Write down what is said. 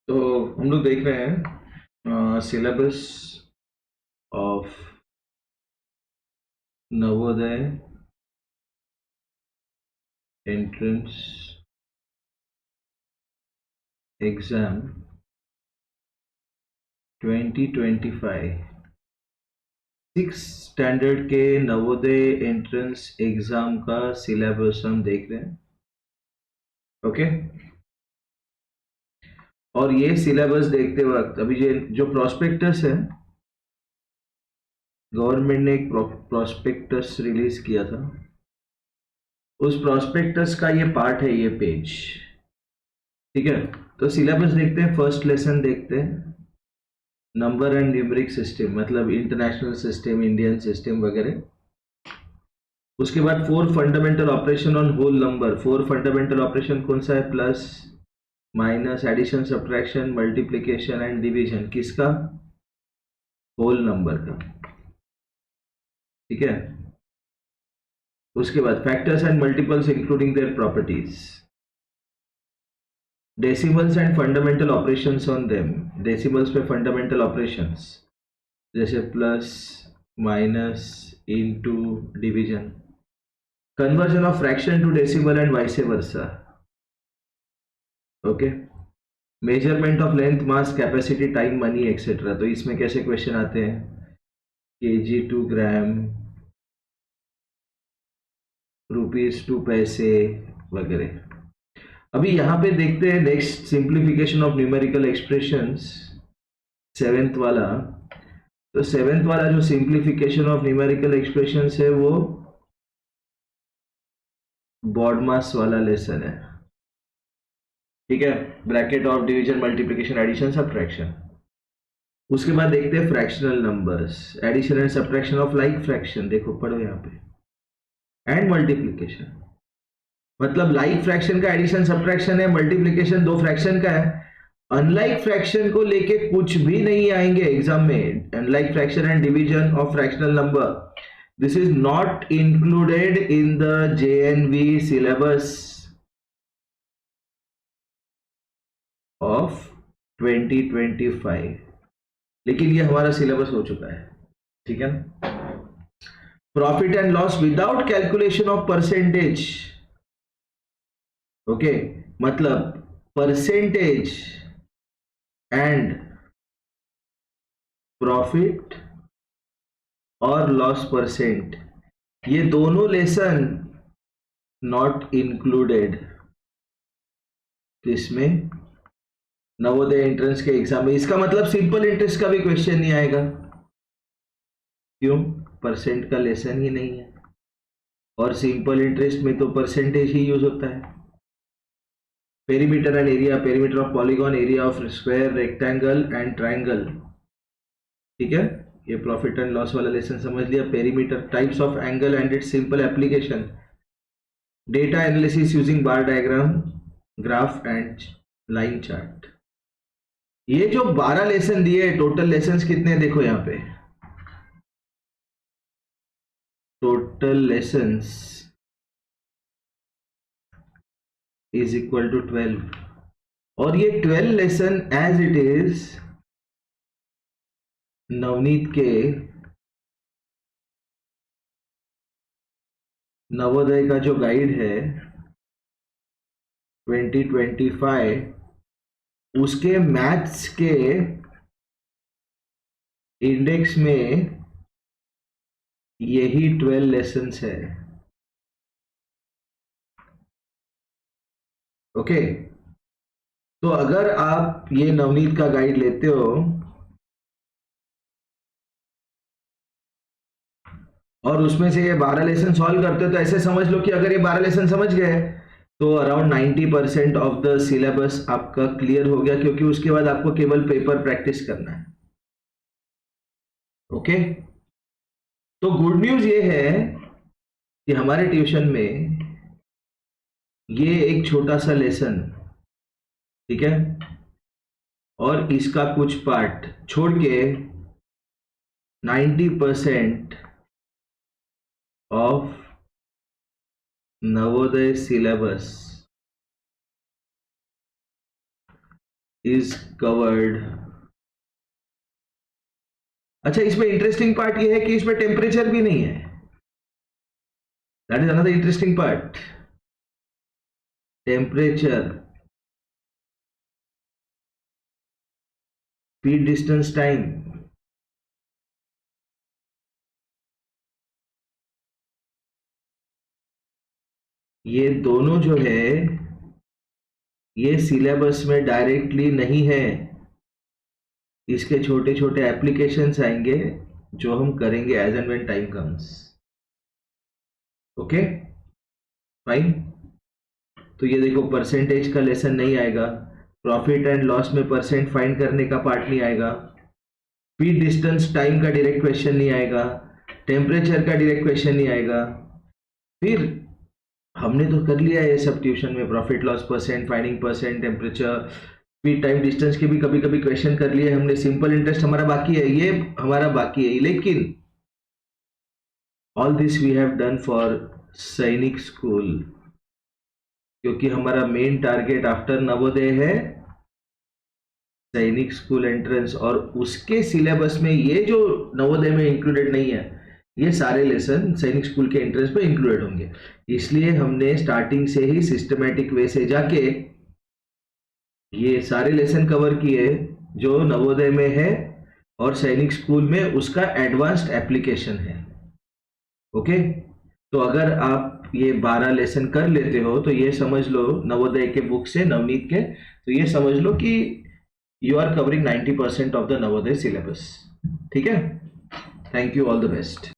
तो हम लोग देख रहे हैं syllabus of Navodaya entrance exam 2025 six standard के नवोदय एंट्रेंस एग्जाम का सिलेबस हम देख रहे हैं। ओके, और ये सिलेबस देखते वक्त अभी ये जो प्रोस्पेक्टस है, गवर्नमेंट ने एक प्रोस्पेक्टस रिलीज किया था। उस प्रोस्पेक्टस का ये पार्ट है, ये पेज। ठीक है, तो सिलेबस देखते हैं। फर्स्ट लेसन देखते हैं, नंबर एंड न्यूमेरिक सिस्टम, मतलब इंटरनेशनल सिस्टम, इंडियन सिस्टम वगैरह। उसके बाद four fundamental operation on whole number. Four fundamental operation कौन सा है? Plus, minus, addition, subtraction, multiplication and division. किसका? होल नंबर का। ठीक है, उसके बाद factors and multiples including their properties, decimals and fundamental operations on them. Decimals पे फंडामेंटल ऑपरेशंस जैसे plus, minus, into, division, conversion of fraction to decimal and vice versa. Okay, measurement of length, mass, capacity, time, money etcetera. तो इसमें कैसे question आते हैं? KG to gram, rupees to पैसे वगैरह। अभी यहाँ पे देखते हैं next, simplification of numerical expressions, seventh वाला। तो सेवेंथ वाला जो सिंप्लीफिकेशन ऑफ न्यूमेरिकल एक्सप्रेशंस है वो बॉडमास वाला लेसन है। ठीक है, bracket of division, multiplication, addition, subtraction. उसके बाद देखते हैं fractional numbers, addition and subtraction of like fraction. देखो पढ़ो यहाँ पे, एंड मल्टीप्लिकेशन। मतलब लाइक फ्रैक्शन का एडिशन सब्ट्रैक्शन है, मल्टीप्लिकेशन दो फ्रैक्शन का है। अनलाइक फ्रैक्शन को लेके कुछ भी नहीं आएंगे एग्जाम में। Unlike fraction and division of fractional number, this is not included in the JNV syllabus of 2025, लेकिन ये हमारा सिलेबस हो चुका है। ठीक है ना? Profit and loss without calculation of percentage. Okay, मतलब परसेंटेज एंड प्रॉफिट और लॉस परसेंट, ये दोनों लेसन नॉट इंक्लूडेड किसमें? नवोदय एंट्रेंस के एग्जाम में। इसका मतलब सिंपल इंटरेस्ट का भी क्वेश्चन नहीं आएगा। क्यों? परसेंट का लेसन ही नहीं है, और सिंपल इंटरेस्ट में तो परसेंटेज ही यूज होता है। Perimeter and area, perimeter of polygon, area of square, rectangle and triangle. ठीक है, ये प्रॉफिट एंड लॉस वाला लेसन समझ लिया। Perimeter, types of angle and it's simple application, data analysis using bar diagram, graph and line chart. ये जो 12 lesson दिए, total lesson कितने देखो यहाँ पे, total lessons is equal to 12। और ये 12 lesson as it is Navneet के नवोदय का जो गाइड है 2025, उसके मैथ्स के इंडेक्स में यही 12 लेसन्स है। ओके, तो अगर आप ये नवनीत का गाइड लेते हो और उसमें से ये 12 लेसन सॉल्व करते हो, तो ऐसे समझ लो कि अगर ये 12 लेसन समझ गए तो अराउंड 90% ऑफ द सिलेबस आपका क्लियर हो गया, क्योंकि उसके बाद आपको केवल पेपर प्रैक्टिस करना है। ओके, तो गुड न्यूज ये है कि हमारे ट्यूशन में ये एक छोटा सा लेसन, ठीक है, और इसका कुछ पार्ट छोड़ के 90% of Navodaya syllabus is covered. अच्छा, इसमें इंटरेस्टिंग पार्ट ये है कि इसमें टेम्परेचर भी नहीं है। That is another interesting part. Temperature, speed, distance, time, ये दोनों जो है ये सिलेबस में डायरेक्टली नहीं है। इसके छोटे छोटे एप्लीकेशंस आएंगे जो हम करेंगे as and when time comes. Okay fine. तो ये देखो, परसेंटेज का लेसन नहीं आएगा, प्रॉफिट एंड लॉस में परसेंट फाइंड करने का पार्ट नहीं आएगा, स्पीड, डिस्टेंस, टाइम का डायरेक्ट क्वेश्चन नहीं आएगा, टेम्परेचर का डायरेक्ट क्वेश्चन नहीं आएगा। फिर हमने तो कर लिया है ये सब ट्यूशन में, profit loss, percent, finding percent, temperature, speed, time, distance के भी कभी कभी क्वेश्चन कर लिए हमने। सिंपल इंटरेस्ट हमारा बाकी है, ये हमारा बाकी है। लेकिन all this we have done for Sainik school, क्योंकि हमारा मेन टारगेट आफ्टर नवोदय है सैनिक स्कूल एंट्रेंस, और उसके सिलेबस में ये जो नवोदय में इंक्लूडेड नहीं है ये सारे लेसन सैनिक स्कूल के एंट्रेंस पे इंक्लूडेड होंगे। इसलिए हमने स्टार्टिंग से ही सिस्टमैटिक वे से जाके ये सारे लेसन कवर किए जो नवोदय में है और सैनिक स्कूल में उसका एडवांस्ड एप्लीकेशन है। ओके, तो अगर आप ये 12 लेसन कर लेते हो तो ये समझ लो नवोदय के बुक से, नवनीत के, तो ये समझ लो कि you are covering 90% of the Navodaya syllabus. ठीक है, thank you, all the best.